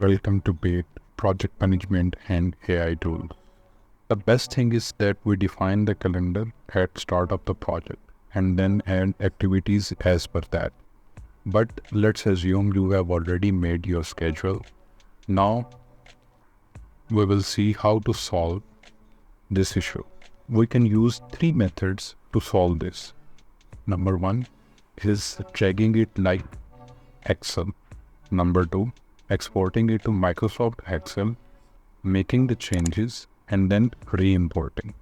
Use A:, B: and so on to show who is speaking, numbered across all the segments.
A: Welcome to BAIT, Project Management and AI Tools. The best thing is that we define the calendar at start of the project and then add activities as per that. But let's assume you have already made your schedule. Now we will see how to solve this issue. We can use three methods to solve this. Number one is dragging it like Excel. Number two, exporting it to Microsoft Excel, making the changes and then re-importing.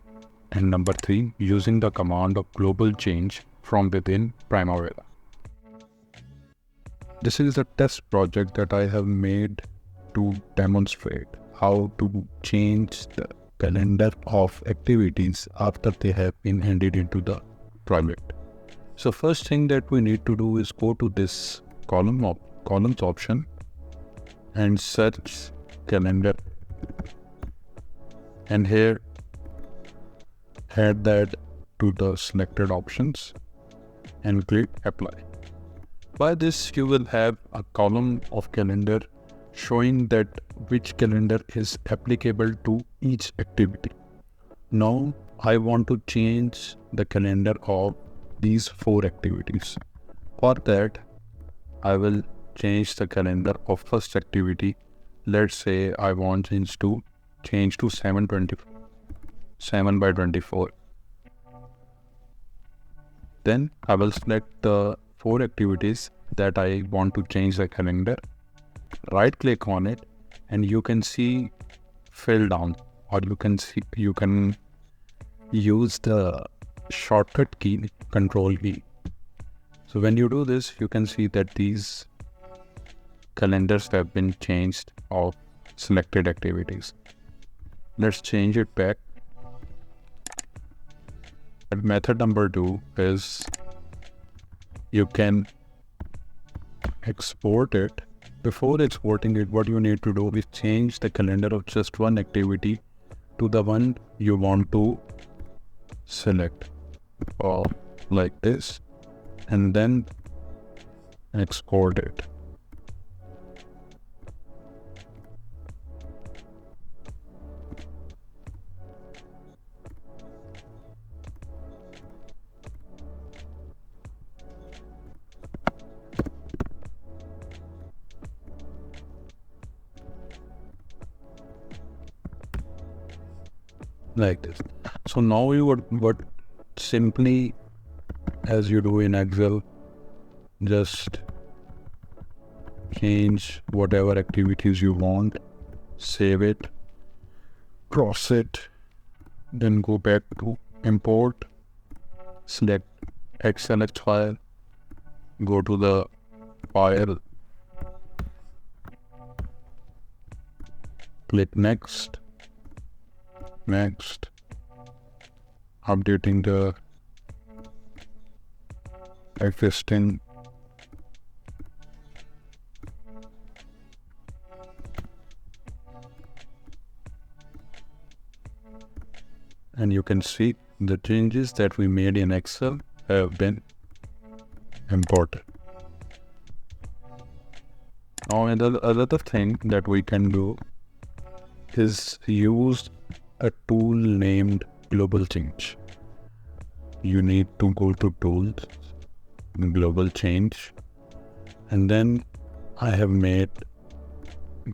A: And number three, using the command of global change from within Primavera. This is a test project that I have made to demonstrate how to change the calendar of activities after they have been handed into the project. So first thing that we need to do is go to this columns option and search calendar, and here add that to the selected options and click apply. By this you will have a column of calendar showing that which calendar is applicable to each activity. Now I want to change the calendar of these 4 activities. For that I will change the calendar of first activity. Let's say I want to change to 7 by 24. Then I will select the 4 activities that I want to change the calendar. Right click on it and you can see fill down, or you can use the shortcut key Ctrl key. So when you do this, you can see that these calendars have been changed of selected activities. Let's change it back. And method number 2 is you can export it. Before exporting it, what you need to do is change the calendar of just one activity to the one you want to select, or like this, and then export it. Like this. So now you would simply, as you do in Excel, just change whatever activities you want, save it, cross it, then go back to import, select XLX file, go to the file, click next, updating the existing and you can see the changes that we made in Excel have been imported. Now another thing that we can do is use a tool named global change. You need to go to tools, global change, and then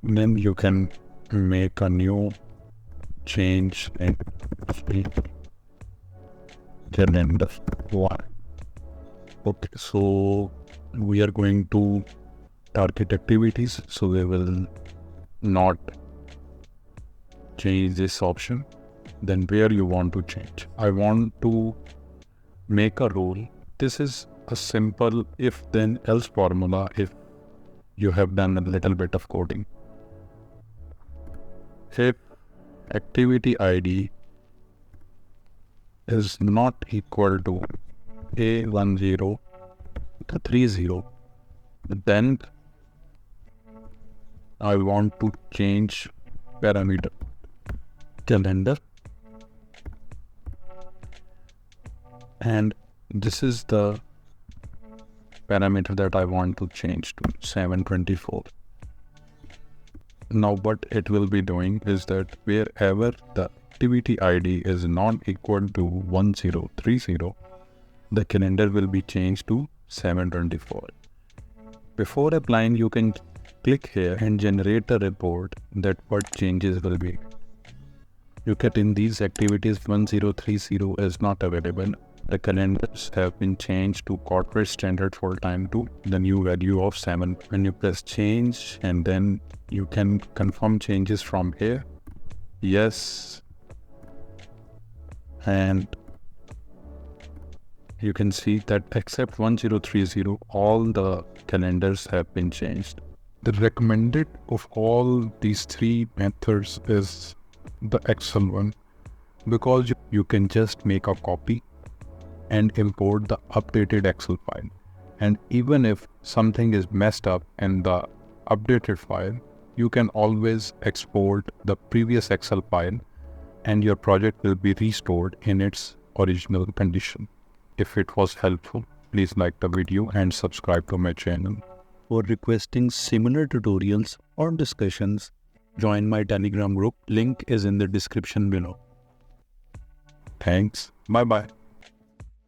A: then you can make a new change in calendar 1. Okay, so we are going to target activities, so we will not change this option. Then where you want to change, I want to make a rule. This is a simple if then else formula if you have done a little bit of coding. If activity ID is not equal to A1030, then I want to change parameter calendar, and this is the parameter that I want to change to 724. Now what it will be doing is that wherever the activity ID is not equal to 1030, the calendar will be changed to 724. Before applying, you can click here and generate a report that what changes will be. You get in these activities 1030 is not available. The calendars have been changed to corporate standard full time to the new value of 7. When you press change, and then you can confirm changes from here. Yes. And you can see that except 1030, all the calendars have been changed. The recommended of all these three methods is the Excel one, because you can just make a copy and import the updated Excel file. And even if something is messed up in the updated file, you can always export the previous Excel file and your project will be restored in its original condition. If it was helpful, please like the video and subscribe to my channel. For requesting similar tutorials or discussions, join my Telegram group. Link is in the description below. Thanks. Bye-bye.